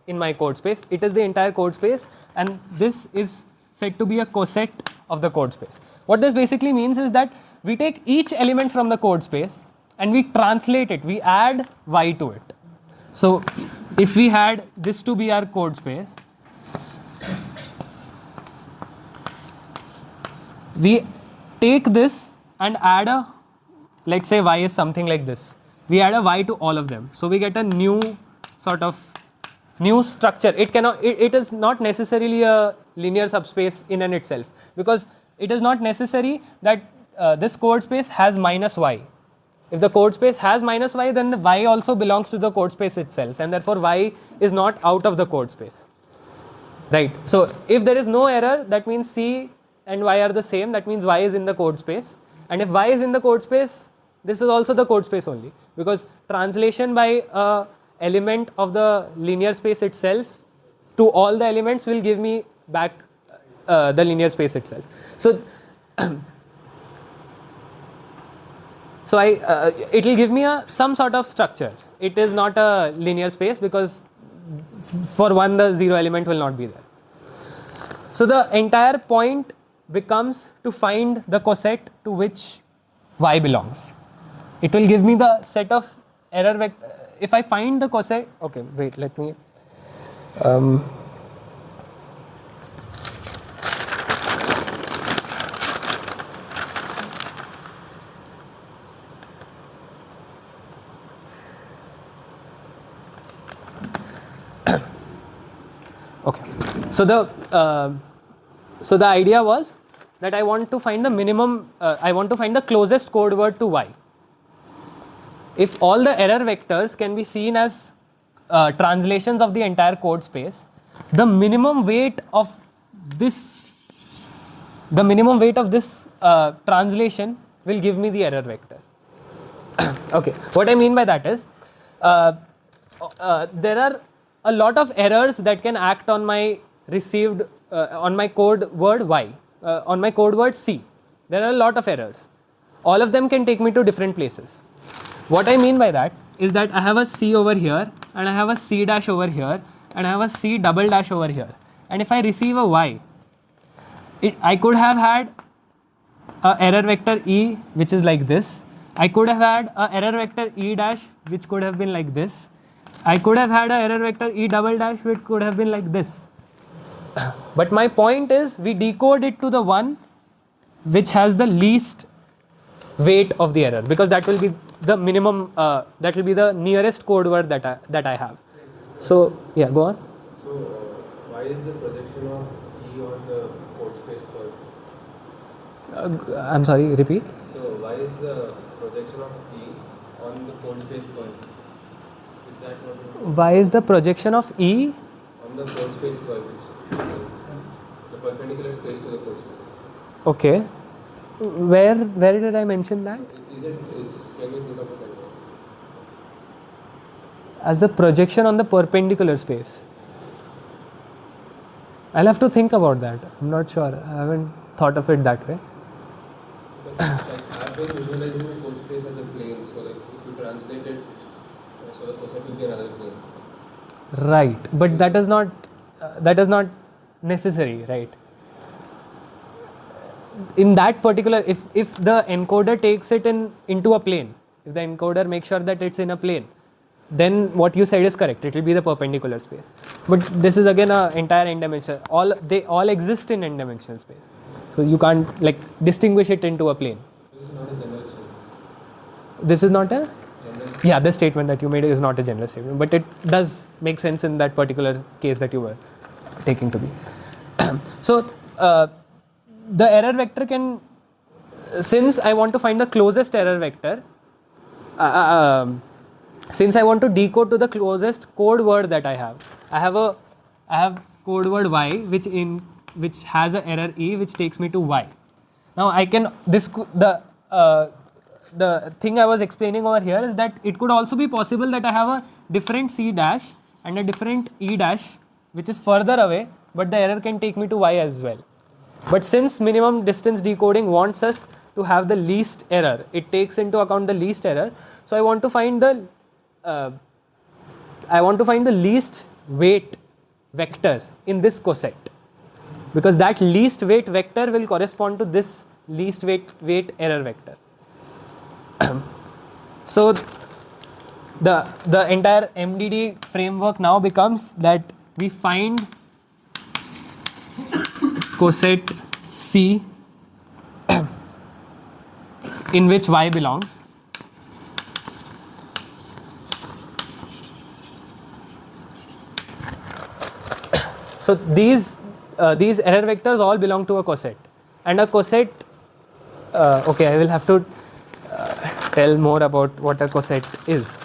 in my code space. It is the entire code space, and this is said to be a coset of the code space. What this basically means is that we take each element from the code space and we translate it, we add y to it. So if we had this to be our code space, we take this and add a, let's say y is something like this. We add a y to all of them. So we get a new sort of new structure. It is not necessarily a linear subspace in and itself, because it is not necessary that this code space has minus y. If the code space has minus y, then the y also belongs to the code space itself, and therefore y is not out of the code space. Right. So if there is no error, that means C and y are the same, that means y is in the code space. And if y is in the code space, this is also the code space only, because translation by a element of the linear space itself to all the elements will give me back the linear space itself. So so it will give me some sort of structure. It is not a linear space because for one the zero element will not be there. So the entire point becomes to find the coset to which y belongs. It will give me the set of error vector. If I find the coset, okay, wait, let me. Okay, so the idea was that I want to find the minimum. I want to find the closest code word to y. If all the error vectors can be seen as translations of the entire code space, the minimum weight of this translation will give me the error vector. Okay, what I mean by that is there are a lot of errors that can act on my received on my code word y, on my code word C. There are a lot of errors. All of them can take me to different places. What I mean by that is that I have a C over here, and I have a C dash over here, and I have a C double dash over here. And if I receive a y, I could have had a error vector E which is like this. I could have had a error vector E dash which could have been like this. I could have had a error vector E double dash which could have been like this. But my point is we decode it to the one which has the least weight of the error, because that will be the minimum, that will be the nearest code word that I have. So yeah, go on. So why is the projection of E on the code space point? I'm sorry, repeat. So why is the projection of E on the code space point? Is that what you mean? Why is the projection of E On the code space point, the perpendicular space to the code space. okay? Where did I mention that? Can you think of it like that? As the projection on the perpendicular space. I'll have to think about that. I'm not sure. I haven't thought of it that way. Because I've been visualizing the code space as a plane, so like if you translate it, so the coset will be another plane. Right, but that is not necessary, right? In that particular, if the encoder takes it into a plane, if the encoder makes sure that it's in a plane, then what you said is correct. It will be the perpendicular space. But this is again an entire n-dimensional. They all exist in n-dimensional space. So you can't like distinguish it into a plane. So this is not a general statement. This is not a. General statement. Yeah, the statement that you made is not a general statement, but it does make sense in that particular case that you were taking to be. So the error vector can, since I want to find the closest error vector, since I want to decode to the closest code word that I have code word y which has an error e which takes me to y. Now I can the thing I was explaining over here is that it could also be possible that I have a different c dash and a different e dash which is further away, but the error can take me to y as well. But since minimum distance decoding wants us to have the least error, it takes into account the least error. So I want to find the least weight vector in this coset, because that least weight vector will correspond to this least weight error vector. So the entire MDD framework now becomes that we find coset C in which y belongs. So these error vectors all belong to a coset, and a coset. Okay, I will have to tell more about what a coset is.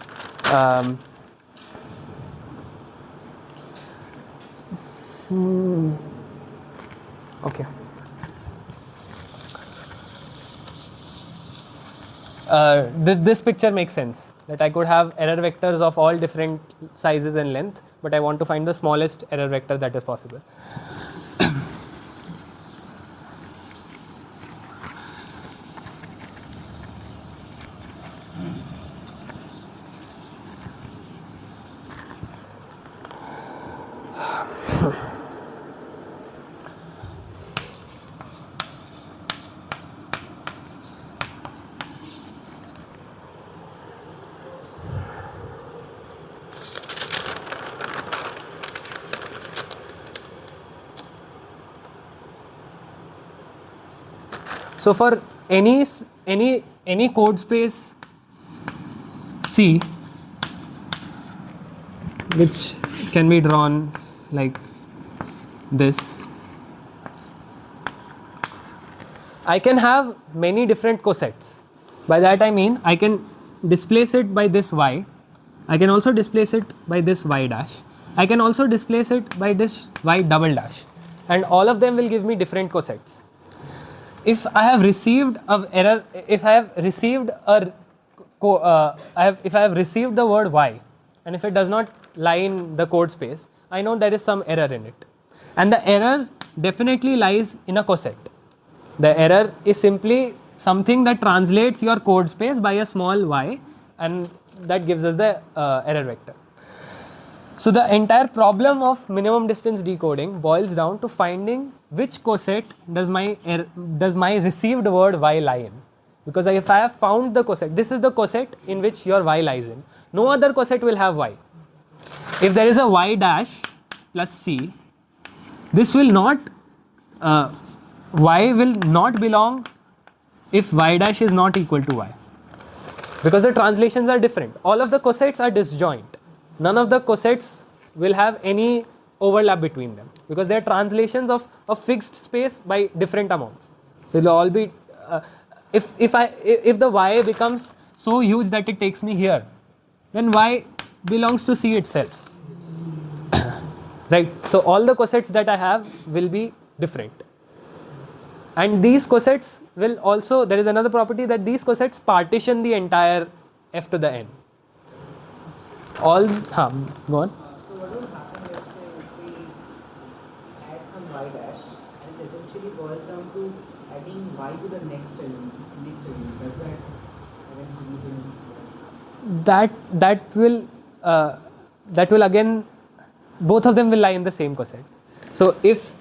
Okay. This picture makes sense, that I could have error vectors of all different sizes and length, but I want to find the smallest error vector that is possible. So for any code space C, which can be drawn like this, I can have many different cosets. By that I mean I can displace it by this y, I can also displace it by this y dash, I can also displace it by this y double dash, and all of them will give me different cosets. If I have received an error, if I have received the word y, and if it does not lie in the code space, I know there is some error in it, and the error definitely lies in a coset. The error is simply something that translates your code space by a small y, and that gives us the error vector. So the entire problem of minimum distance decoding boils down to finding which coset does my received word y lie in. Because if I have found the coset, this is the coset in which your y lies in. No other coset will have y. If there is a y dash plus c, this will not, y will not belong if y dash is not equal to y. Because the translations are different. All of the cosets are disjoint. None of the cosets will have any overlap between them, because they are translations of a fixed space by different amounts. So it will all be, if the y becomes so huge that it takes me here, then y belongs to C itself. Right? So all the cosets that I have will be different. And these cosets will also, there is another property that these cosets partition the entire f to the n. All, go on. So what will happen, let's say, if we add some y dash, and it essentially boils down to adding y to the next element. Does that have any significance? That will again, both of them will lie in the same coset. So if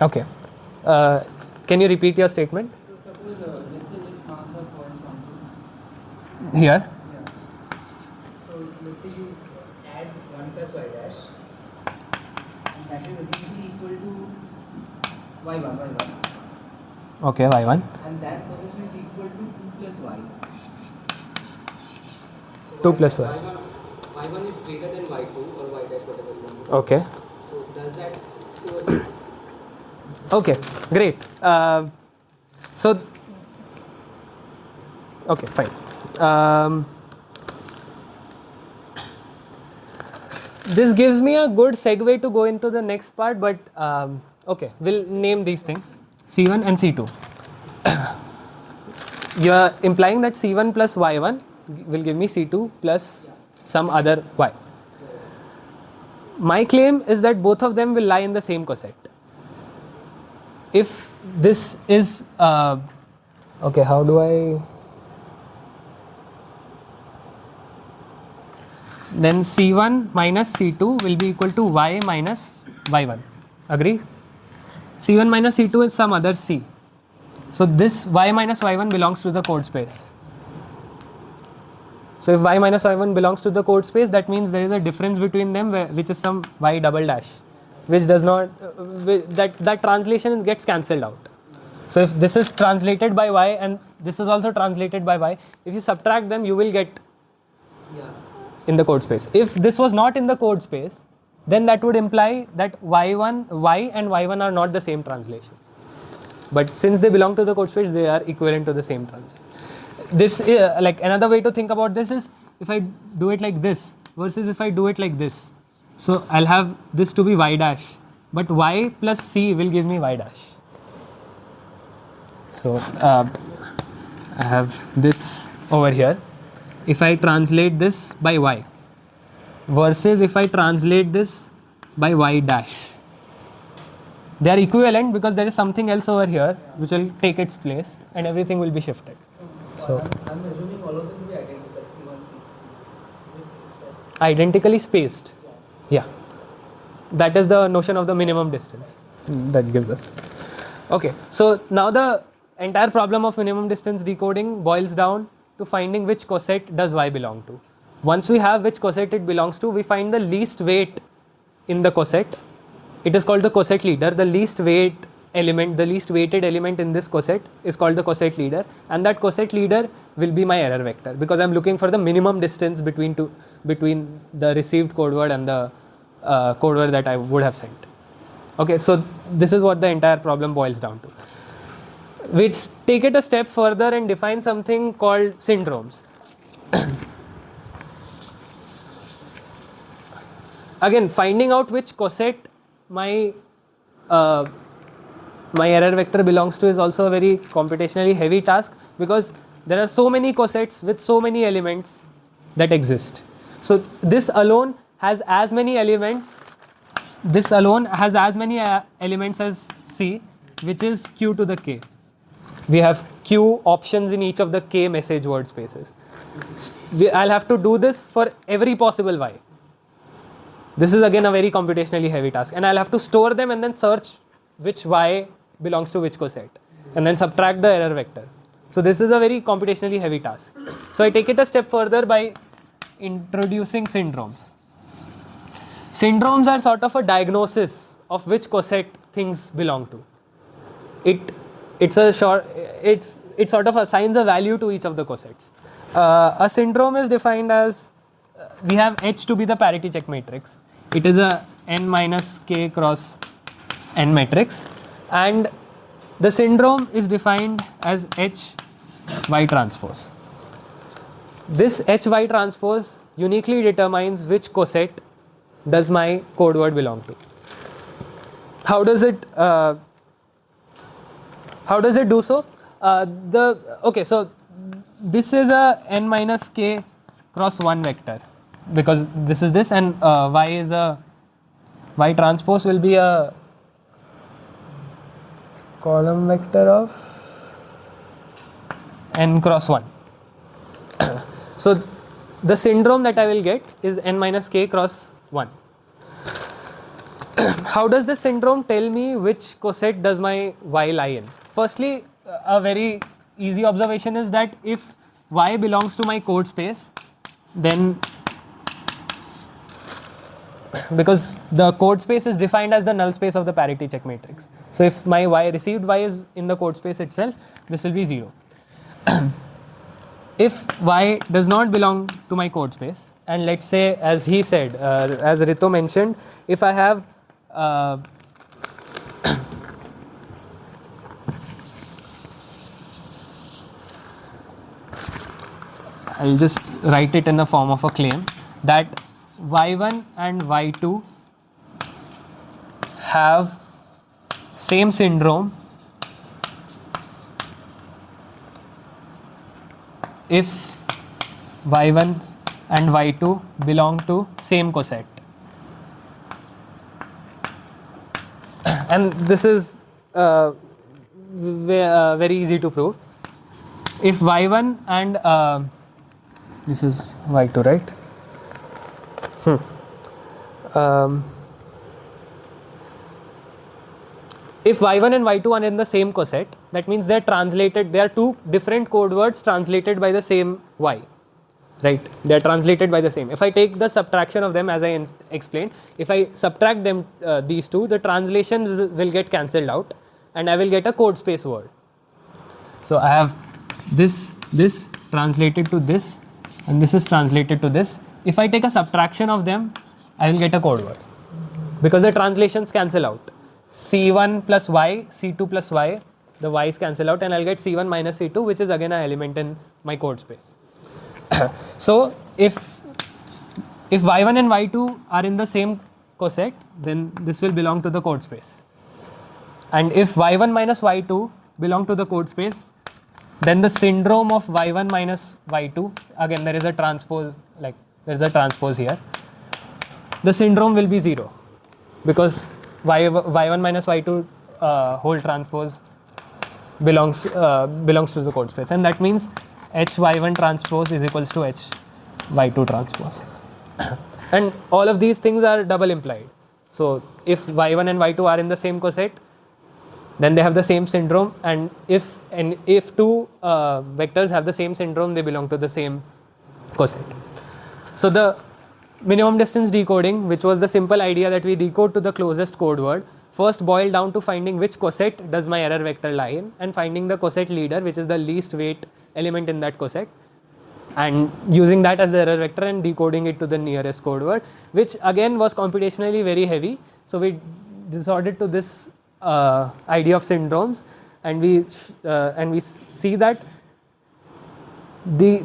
okay, can you repeat your statement? So suppose, let's mark the point 1, 2. Here. Yeah. So let's say you add 1 plus y dash, and that is essentially equal to y1, Okay, y1. and that position is equal to 2 plus y. 2 plus y. y1 is greater than y2 or y dash, whatever you want. Okay. So does that show us? Okay, great. So, okay, fine. This gives me a good segue to go into the next part, but okay, we'll name these things C1 and C2. You are implying that C1 plus Y1 will give me C2 plus some other Y. My claim is that both of them will lie in the same coset. If this is okay, how do I? Then C1 minus C2 will be equal to Y minus Y1. Agree? C1 minus C2 is some other C. So this Y minus Y1 belongs to the code space. So if Y minus Y1 belongs to the code space, that means there is a difference between them, which is some Y double dash, which does not, that translation gets cancelled out. So if this is translated by Y and this is also translated by Y, if you subtract them, you will get in the code space. If this was not in the code space, then that would imply that Y and Y1 are not the same translations. But since they belong to the code space, they are equivalent to the same translation. This like another way to think about this is if I do it like this versus if I do it like this. So I'll have this to be Y dash, but Y plus C will give me Y dash. So I have this over here. If I translate this by Y versus if I translate this by Y dash, they are equivalent because there is something else over here which will take its place and everything will be shifted. So I'm assuming all of them will be identical, C1, C2. Is it identically spaced. Yeah. That is the notion of the minimum distance that gives us. Okay, so now the entire problem of minimum distance decoding boils down to finding which coset does Y belong to. Once we have which coset it belongs to, we find the least weight in the coset. It is called the coset leader. The least weight element, the least weighted element in this coset is called the coset leader, and that coset leader will be my error vector because I'm looking for the minimum distance between the received code word and the code word that I would have sent. Okay, so this is what the entire problem boils down to. We take it a step further and define something called syndromes. Again, finding out which coset my error vector belongs to is also a very computationally heavy task because there are so many cosets with so many elements that exist. So this alone has as many elements. This alone has as many elements as C, which is Q to the K. We have Q options in each of the K message word spaces. I'll have to do this for every possible Y. This is again a very computationally heavy task, and I'll have to store them and then search which Y belongs to which coset and then subtract the error vector. So this is a very computationally heavy task. So I take it a step further by introducing syndromes. Syndromes are sort of a diagnosis of which coset things belong to. It sort of assigns a value to each of the cosets. A syndrome is defined as, we have H to be the parity check matrix. It is a n minus k cross n matrix, and the syndrome is defined as H y transpose. This H y transpose uniquely determines which coset does my code word belong to. How does it How does it do so? Okay, so this is a n minus k cross 1 vector, because this is this, and y is a y transpose will be a column vector of n cross 1. So the syndrome that I will get is n minus k cross 1. How does this syndrome tell me which coset does my y lie in? Firstly, a very easy observation is that if y belongs to my code space, then because the code space is defined as the null space of the parity check matrix. So if my received y is in the code space itself, this will be 0. If y does not belong to my code space, and let's say, as he said, as Rito mentioned, if I have I'll just write it in the form of a claim that y1 and y2 have same syndrome if y1 and y2 belong to same coset. And this is very easy to prove. If y1 and this is y2, right? If y1 and y2 are in the same coset, that means they are two different code words translated by the same y, right? They are translated by the same. If I take the subtraction of them, as I explained, if I subtract them, these two, the translations will get cancelled out, and I will get a code space word. So I have this translated to this, and this is translated to this. If I take a subtraction of them, I will get a code word, because the translations cancel out. C1 plus y, C2 plus y, the y's cancel out, and I'll get C1 minus C2, which is again an element in my code space. So if y1 and y2 are in the same coset, then this will belong to the code space. And if y1 minus y2 belong to the code space, then the syndrome of y1 minus y2, again there is a transpose, like there is a transpose here, the syndrome will be 0, because y1 minus y2 whole transpose belongs to the code space, and that means hy1 transpose is equals to hy2 transpose. And all of these things are double implied. So if y1 and y2 are in the same coset, then they have the same syndrome, and if two vectors have the same syndrome, they belong to the same coset. So the minimum distance decoding, which was the simple idea that we decode to the closest code word, first boiled down to finding which coset does my error vector lie in, and finding the coset leader, which is the least weight element in that coset, and using that as the error vector and decoding it to the nearest code word, which again was computationally very heavy. So we resorted to this idea of syndromes, and we see that the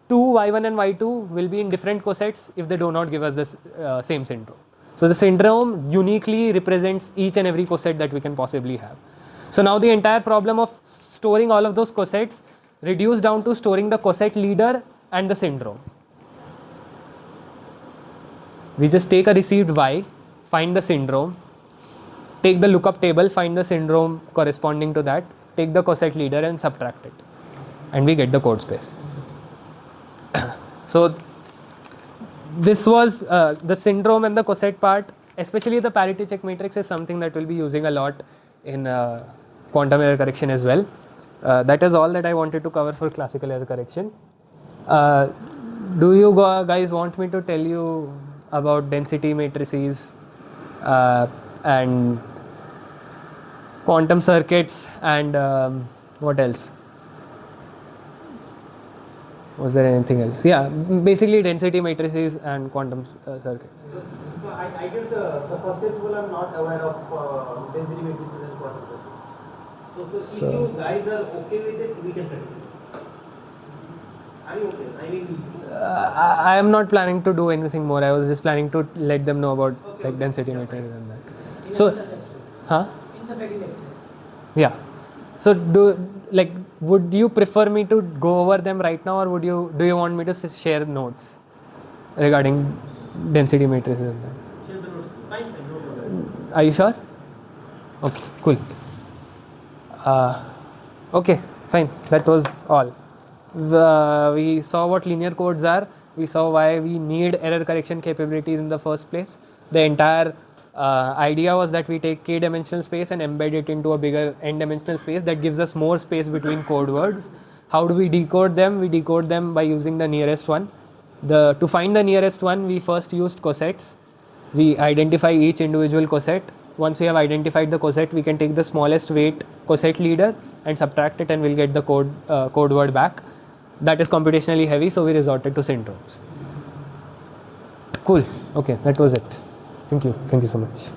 two y1 and y2 will be in different cosets if they do not give us this same syndrome. So the syndrome uniquely represents each and every coset that we can possibly have. So now the entire problem of storing all of those cosets reduced down to storing the coset leader and the syndrome. We just take a received y, find the syndrome, take the lookup table, find the syndrome corresponding to that, take the coset leader and subtract it, and we get the code space. So this was the syndrome and the coset part, especially the parity check matrix, is something that we'll be using a lot in quantum error correction as well. That is all that I wanted to cover for classical error correction. Do you guys want me to tell you about density matrices and quantum circuits and what else? Was there anything else? Yeah, basically density matrices and quantum circuits. So I guess the first two people are not aware of density matrices and quantum circuits. So if you guys are okay with it, we can continue. Are you okay? I mean, I am not planning to do anything more. I was just planning to let them know about density matrices and that. So, huh? In the very lecture. Yeah. So would you prefer me to go over them right now, or do you want me to share notes regarding density matrices and that? Share the notes. Fine, no problem. Are you sure? Okay, cool. Okay, fine. That was all. We saw what linear codes are. We saw why we need error correction capabilities in the first place. The entire idea was that we take k-dimensional space and embed it into a bigger n-dimensional space that gives us more space between code words. How do we decode them? We decode them by using the nearest one. To find the nearest one, we first used Cosets. We identify each individual coset. Once we have identified the coset, we can take the smallest weight coset leader and subtract it, and we'll get the code word back. That is computationally heavy, so we resorted to syndromes. Cool. Okay, that was it. Thank you so much.